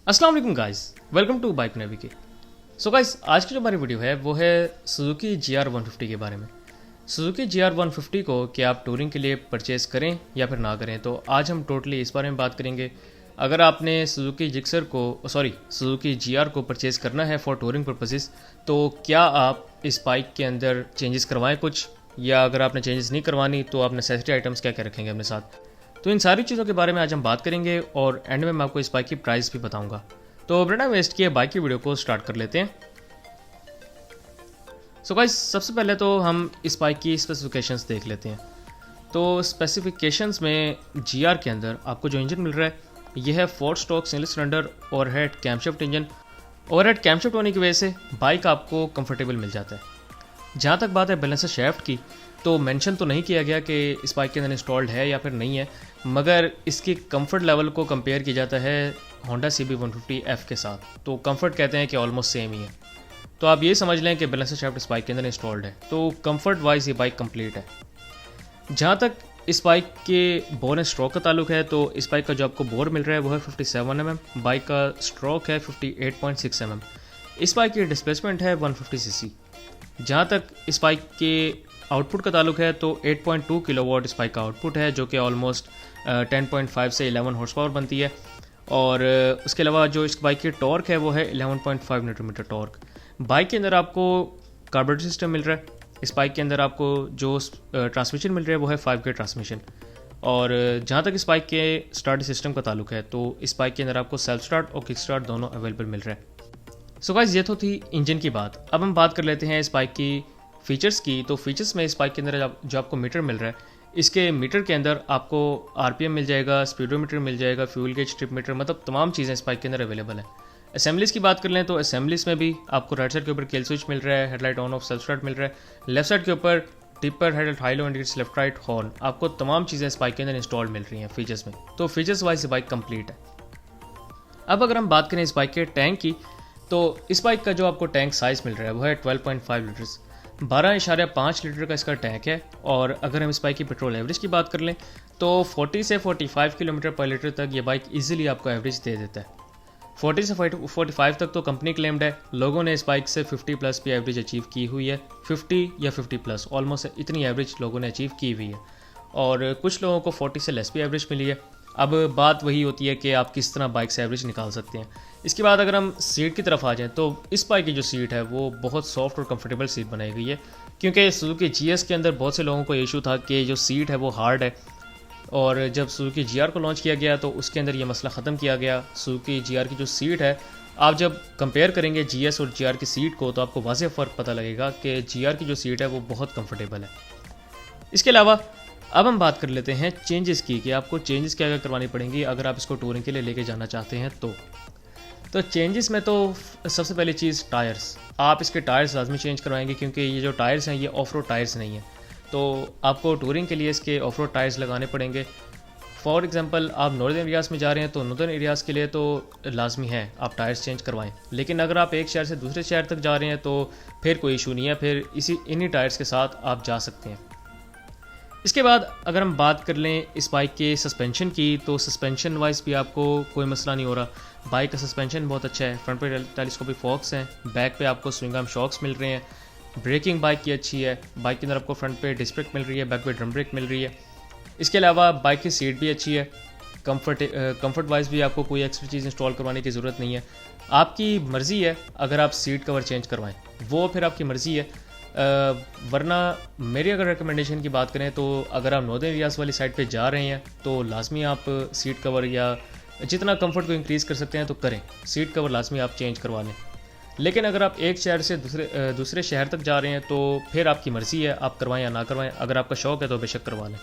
अस्सलाम वालेकुम guys, welcome to bike navigate. So guys, आज की जो हमारी वीडियो है वो है सुजुकी GR150 के बारे में। सुजुकी GR150 को क्या आप टूरिंग के लिए परचेज़ करें या फिर ना करें, तो आज हम टोटली इस बारे में बात करेंगे। अगर आपने सुजुकी GR को परचेज़ करना है फॉर टूरिंग पर्पसेस, तो क्या आप इस बाइक के अंदर चेंजेस करवाएं कुछ, या अगर आपने चेंजेस नहीं करवानी तो आप नेसेसिटी आइटम्स क्या क्या रखेंगे अपने साथ। तो इन सारी चीज़ों के बारे में आज हम बात करेंगे और एंड में मैं आपको इस बाइक की प्राइस भी बताऊंगा। तो बिना वेस्ट किए बाइक की वीडियो को स्टार्ट कर लेते हैं। सो गाइस, सबसे पहले तो हम इस बाइक की स्पेसिफिकेशंस देख लेते हैं। तो स्पेसिफिकेशंस में GR के अंदर आपको जो इंजन मिल रहा है यह है 4 stroke single cylinder overhead camshaft engine. Overhead camshaft होने की वजह से बाइक आपको कंफर्टेबल मिल जाता है। जहाँ तक बात है बैलेंसर शाफ्ट की, तो मेंशन तो नहीं किया गया कि इस बाइक के अंदर इंस्टॉल्ड है या फिर नहीं है, मगर इसकी कंफर्ट लेवल को कंपेयर किया जाता है होंडा CB150F के साथ। तो कंफर्ट कहते हैं कि ऑलमोस्ट सेम ही है। तो आप ये समझ लें कि बैलेंसर शाफ्ट इस बाइक के अंदर इंस्टॉल्ड है, तो कंफर्ट वाइज ये बाइक कंप्लीट है। जहाँ तक इस बाइक के बोर एंड स्ट्रोक का ताल्लुक है, तो इस बाइक का जो आपको बोर मिल रहा है वो है 57 mm, बाइक का स्ट्रोक है 58.6 mm। इस बाइक की डिस्प्लेसमेंट है 150 cc। जहाँ तक इस बाइक के आउटपुट का ताल्लुक है, तो 8.2 किलोवाट इस बाइक का आउटपुट है, जो कि ऑलमोस्ट 10.5 से 11 हॉर्स पावर बनती है। और उसके अलावा जो इस बाइक की टॉर्क है वो है 11.5 न्यूटन मीटर टॉर्क। बाइक के अंदर आपको कार्बोरेटर सिस्टम मिल रहा है। इस बाइक के अंदर आपको जो ट्रांसमिशन मिल रहा है वो है 5 गेयर ट्रांसमिशन। और जहाँ तक इस बाइक के स्टार्ट सिस्टम का ताल्लुक है, तो इस बाइक के अंदर आपको सेल्फ स्टार्ट और किक स्टार्ट दोनों अवेलेबल मिल रहा है। सो गाइस, ये तो थी इंजन की बात। अब हम बात कर लेते हैं इस बाइक की फ़ीचर्स की। तो फीचर्स में इस बाइक के अंदर जो आपको मीटर मिल रहा है, इसके मीटर के अंदर आपको RPM मिल जाएगा, स्पीडोमीटर मिल जाएगा, फ्यूल गेज, ट्रिप मीटर, मतलब तमाम चीज़ें इस बाइक के अंदर अवेलेबल हैं। असेंबलीज़ की बात कर लें तो असेंबलीज़ में भी आपको राइट साइड के ऊपर किल स्विच मिल रहा है, headlight on off self start मिल रहा है, लेफ्ट साइड के ऊपर tipper headlight high low indicators, left right horn, आपको तमाम चीज़ें इस बाइक के अंदर इंस्टॉल मिल रही हैं फीचर्स में। तो फीचर्स वाइज ये बाइक कंप्लीट है। अब अगर हम बात करें इस बाइक के टैंक की, तो इस बाइक का जो आपको टैंक साइज़ मिल रहा है वो है 12.5 लीटर्स, 12.5 लीटर का इसका टैंक है। और अगर हम इस बाइक की पेट्रोल एवरेज की बात कर लें, तो 40 से 45 किलोमीटर पर लीटर तक ये बाइक इजीली आपको एवरेज दे देता है। 40 से 45 तक तो कंपनी क्लेम्ड है, लोगों ने इस बाइक से 50 प्लस भी एवरेज अचीव की हुई है। 50 या 50 प्लस ऑलमोस्ट इतनी एवरेज लोगों ने अचीव की हुई है, और कुछ लोगों को 40 से लेस भी एवरेज मिली है। अब बात वही होती है कि आप किस तरह बाइक से एवरेज निकाल सकते हैं। इसके बाद अगर हम सीट की तरफ आ जाएं, तो इस बाइक की जो सीट है वो बहुत सॉफ्ट और कंफर्टेबल सीट बनाई गई है, क्योंकि सुजुकी GS के अंदर बहुत से लोगों को इशू था कि जो सीट है वो हार्ड है। और जब सुजुकी GR को लॉन्च किया गया तो उसके अंदर ये मसला ख़त्म किया गया। सुजुकी GR की जो सीट है, आप जब कंपेयर करेंगे GS और GR की सीट को, तो आपको वाज़ेह फ़र्क पता लगेगा कि GR की जो सीट है वो बहुत कंफर्टेबल है। इसके अलावा अब हम बात कर लेते हैं चेंजेस की, कि आपको चेंजेस क्या क्या करवानी पड़ेंगी अगर आप इसको टूरिंग के लिए लेके जाना चाहते हैं। तो चेंजेस में तो सबसे पहली चीज़ टायर्स। आप इसके टायर्स लाजमी चेंज करवाएंगे, क्योंकि ये जो टायर्स हैं ये ऑफ रोड टायर्स नहीं हैं, तो आपको टूरिंग के लिए इसके ऑफ रोड टायर्स लगाने पड़ेंगे। फॉर एग्जांपल, आप नॉर्दर्न एरियाज़ में जा रहे हैं तो नॉर्दर्न एरियाज़ के लिए तो लाजमी है आप टायर्स चेंज करवाएं। लेकिन अगर आप एक शहर से दूसरे शहर तक जा रहे हैं तो फिर कोई इशू नहीं है, फिर इन्हीं टायर्स के साथ आप जा सकते हैं। इसके बाद अगर हम बात कर लें इस बाइक के सस्पेंशन की, तो सस्पेंशन वाइज भी आपको कोई मसला नहीं हो रहा। बाइक का सस्पेंशन बहुत अच्छा है, फ्रंट पे टेलीस्कोपिक फोक्स हैं, बैक पे आपको स्विंग आर्म शॉक्स मिल रहे हैं, ब्रेकिंग बाइक की अच्छी है, बाइक के अंदर आपको फ्रंट पे डिस्क ब्रेक मिल रही है, बैक पे ड्रम ब्रेक मिल रही है। इसके अलावा बाइक की सीट भी अच्छी है। कंफर्ट वाइज भी आपको कोई एक्स्ट्रा चीज़ इंस्टॉल करवाने की ज़रूरत नहीं है। आपकी मर्ज़ी है अगर आप सीट कवर चेंज करवाएं, वो फिर आपकी मर्ज़ी है। वरना मेरी अगर रिकमेंडेशन की बात करें, तो अगर आप नॉर्दर्न एरियाज़ वाली साइड पे जा रहे हैं तो लाजमी आप सीट कवर या जितना कंफर्ट को इंक्रीज़ कर सकते हैं तो करें, सीट कवर लाजमी आप चेंज करवा लें। लेकिन अगर आप एक शहर से दूसरे शहर तक जा रहे हैं तो फिर आपकी मर्ज़ी है, आप करवाएं या ना करवाएं। अगर आपका शौक़ है तो बेशक करवा लें।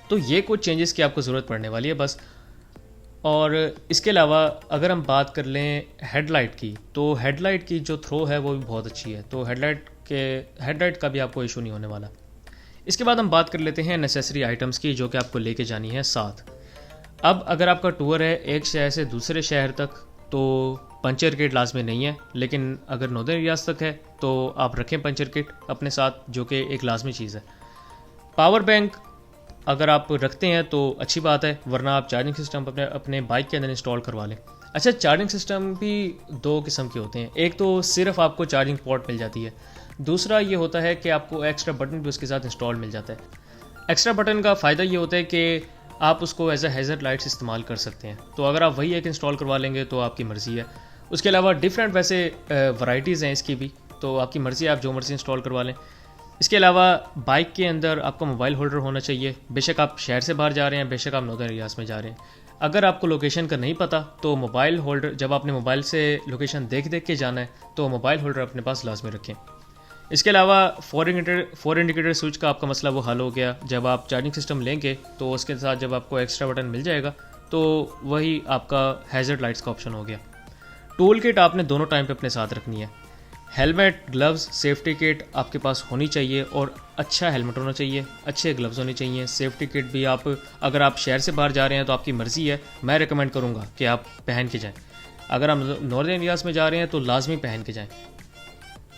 तो ये कुछ चेंजेस की आपको ज़रूरत पड़ने वाली है बस। और इसके अलावा अगर हम बात कर लें हेडलाइट की, तो हेडलाइट की जो थ्रो है वो भी बहुत अच्छी है, तो हेडलाइट का भी आपको इशू नहीं होने वाला। इसके बाद हम बात कर लेते हैं नेसेसरी आइटम्स की, जो कि आपको लेके जानी है साथ। अब अगर आपका टूर है एक शहर से दूसरे शहर तक, तो पंचर किट लाजमी नहीं है, लेकिन अगर नॉर्दर्न एरियाज़ तक है तो आप रखें पंचर किट अपने साथ, जो कि एक लाजमी चीज़ है। पावर बैंक अगर आप रखते हैं तो अच्छी बात है, वरना आप चार्जिंग सिस्टम अपने बाइक के अंदर इंस्टॉल करवा लें। अच्छा, चार्जिंग सिस्टम भी दो किस्म के होते हैं। एक तो सिर्फ आपको चार्जिंग पोर्ट मिल जाती है, दूसरा ये होता है कि आपको एक्स्ट्रा बटन भी उसके साथ इंस्टॉल मिल जाता है। एक्स्ट्रा बटन का फ़ायदा ये होता है कि आप उसको एज अ हैज़र्ड लाइट्स इस्तेमाल कर सकते हैं, तो अगर आप वही एक इंस्टॉल करवा लेंगे तो आपकी मर्ज़ी है। उसके अलावा डिफरेंट वैसे वैराइटीज़ हैं इसकी भी, तो आपकी मर्ज़ी है, आप जो मर्ज़ी इंस्टॉल करवा लें। इसके अलावा बाइक के अंदर आपका मोबाइल होल्डर होना चाहिए, बेशक आप शहर से बाहर जा रहे हैं, बेशक आप नॉर्दर्न एरियाज़ में जा रहे हैं। अगर आपको लोकेशन का नहीं पता तो मोबाइल होल्डर, जब आपने मोबाइल से लोकेशन देख देख के जाना है तो मोबाइल होल्डर अपने पास लाजमी रखें। इसके अलावा फोर इंडिकेटर स्विच का आपका मसला वो हल हो गया। जब आप चार्जिंग सिस्टम लेंगे तो उसके साथ जब आपको एक्स्ट्रा बटन मिल जाएगा तो वही आपका हैज़र्ड लाइट्स का ऑप्शन हो गया। टूल किट आपने दोनों टाइम पे अपने साथ रखनी है। हेलमेट, ग्लव्स, सेफ्टी किट आपके पास होनी चाहिए और अच्छा हेलमेट होना चाहिए, अच्छे ग्लव्स होने चाहिए। सेफ्टी किट भी आप, अगर आप शहर से बाहर जा रहे हैं तो आपकी मर्ज़ी है, मैं रिकमेंड करूँगा कि आप पहन के जाएँ। अगर आप नॉर्दर्न एरियाज़ में जा रहे हैं तो लाजमी पहन के जाएँ।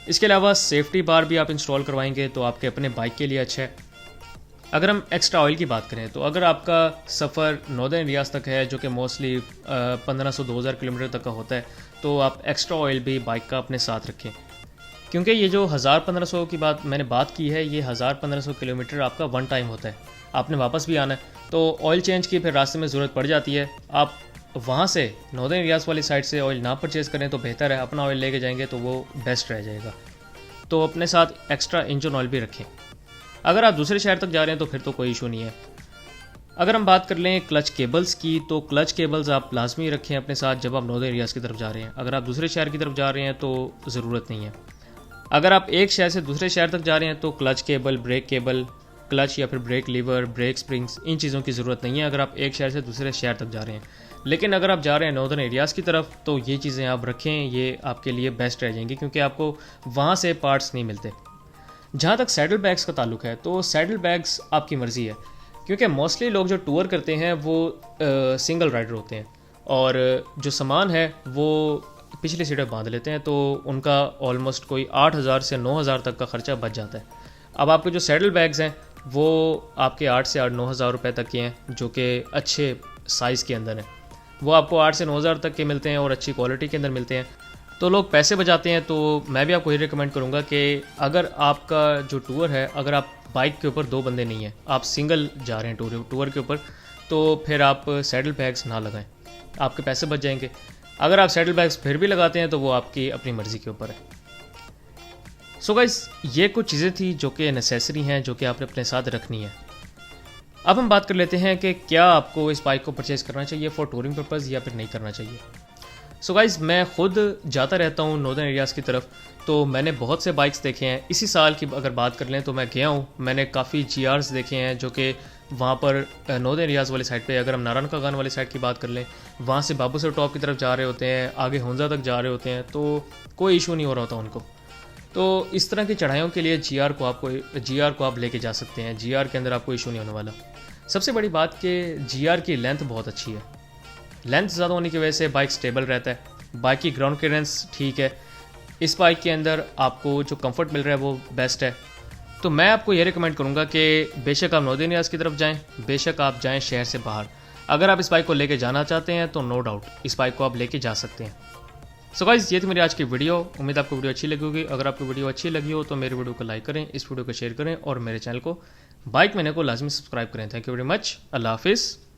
इसके अलावा सेफ्टी बार भी आप इंस्टॉल करवाएंगे तो आपके अपने बाइक के लिए अच्छा है। अगर हम एक्स्ट्रा ऑयल की बात करें तो अगर आपका सफ़र नॉर्दर्न एरियाज़ तक है जो कि मोस्टली 1500-2000 किलोमीटर तक का होता है, तो आप एक्स्ट्रा ऑयल भी बाइक का अपने साथ रखें, क्योंकि ये जो 1000-1500 की बात मैंने बात की है, ये 1000-1500 किलोमीटर आपका वन टाइम होता है, आपने वापस भी आना है, तो ऑयल चेंज की फिर रास्ते में ज़रूरत पड़ जाती है। आप वहाँ से नॉर्दर्न एरियाज़ वाली साइड से ऑयल ना परचेज़ करें तो बेहतर है, अपना ऑयल लेके जाएंगे तो वो बेस्ट रह जाएगा। तो अपने साथ एक्स्ट्रा इंजन ऑयल भी रखें। अगर आप दूसरे शहर तक जा रहे हैं तो फिर तो कोई इशू नहीं है। अगर हम बात कर लें क्लच केबल्स की, तो क्लच केबल्स आप लाजमी रखें अपने साथ जब आप नॉर्दर्न एरियाज़ की तरफ जा रहे हैं। अगर आप दूसरे शहर की तरफ जा रहे हैं तो ज़रूरत नहीं है। अगर आप एक शहर से दूसरे शहर तक जा रहे हैं तो clutch cable, brake cable, clutch या फिर ब्रेक लीवर, ब्रेक स्प्रिंग्स, इन चीज़ों की ज़रूरत नहीं है अगर आप एक शहर से दूसरे शहर तक जा रहे हैं। लेकिन अगर आप जा रहे हैं नॉर्दर्न एरियाज़ की तरफ तो ये चीज़ें आप रखें, ये आपके लिए बेस्ट रह जाएंगी क्योंकि आपको वहाँ से पार्ट्स नहीं मिलते। जहाँ तक सैडल बैग्स का ताल्लुक है तो सैडल बैग्स आपकी मर्ज़ी है, क्योंकि मोस्टली लोग जो टूर करते हैं वो सिंगल राइडर होते हैं और जो सामान है वो पिछली सीट पर बांध लेते हैं, तो उनका ऑलमोस्ट कोई 8000 से 9000 तक का ख़र्चा बच जाता है। अब आपके जो सैडल बैग्स हैं वो आपके 8 से 9 हज़ार रुपये तक के हैं, जो कि अच्छे साइज़ के अंदर हैं। वो आपको 8 से 9000 तक के मिलते हैं और अच्छी क्वालिटी के अंदर मिलते हैं, तो लोग पैसे बचाते हैं। तो मैं भी आपको ये रिकमेंड करूँगा कि अगर आपका जो टूर है, अगर आप बाइक के ऊपर 2 बंदे नहीं हैं, आप सिंगल जा रहे हैं टूर के ऊपर, तो फिर आप सैडल बैग्स ना लगाएं, आपके पैसे बच जाएंगे। अगर आप सैडल बैग्स फिर भी लगाते हैं तो वो आपकी अपनी मर्ज़ी के ऊपर है। सो गाइस, ये कुछ चीज़ें थी जो कि नेसेसरी हैं, जो कि आपने अपने साथ रखनी है। अब हम बात कर लेते हैं कि क्या आपको इस बाइक को परचेज़ करना चाहिए फॉर टूरिंग पर्पज़ या फिर नहीं करना चाहिए। सो गाइस, मैं खुद जाता रहता हूँ नॉर्दर्न एरियाज़ की तरफ, तो मैंने बहुत से बाइक्स देखे हैं। इसी साल की अगर बात कर लें तो मैं गया हूँ, मैंने काफ़ी GRs देखे हैं जो कि वहाँ पर नॉर्दर्न एरियाज़ वाली साइड पे, अगर हम नारायण कागान वाली साइड की बात कर लें, वहाँ से बाबूसर टॉप की तरफ जा रहे होते हैं, आगे हुंजा तक जा रहे होते हैं, तो कोई इशू नहीं हो रहा होता उनको। तो इस तरह की चढ़ाइयों के लिए GR को आप लेके जा सकते हैं। GR के अंदर आपको इशू नहीं होने वाला। सबसे बड़ी बात कि GR की लेंथ बहुत अच्छी है, लेंथ ज़्यादा होने की वजह से बाइक स्टेबल रहता है, बाइक की ग्राउंड क्लियरेंस ठीक है। इस बाइक के अंदर आपको जो कंफर्ट मिल रहा है वो बेस्ट है। तो मैं आपको ये रिकमेंड करूँगा कि बेशक आप नॉर्दर्न एरियाज़ की तरफ जाएं, बेशक आप जाएं शहर से बाहर, अगर आप इस बाइक को लेके जाना चाहते हैं तो नो डाउट इस बाइक को आप लेके जा सकते हैं। सो गाइस, ये थी मेरी आज की वीडियो। उम्मीद आपको वीडियो अच्छी लगी होगी। अगर आपको वीडियो अच्छी लगी हो तो मेरे वीडियो को लाइक करें, इस वीडियो को शेयर करें और मेरे चैनल को बाइक मैने को लाजमी सब्सक्राइब करें। Thank you very much. Allah हाफिज़।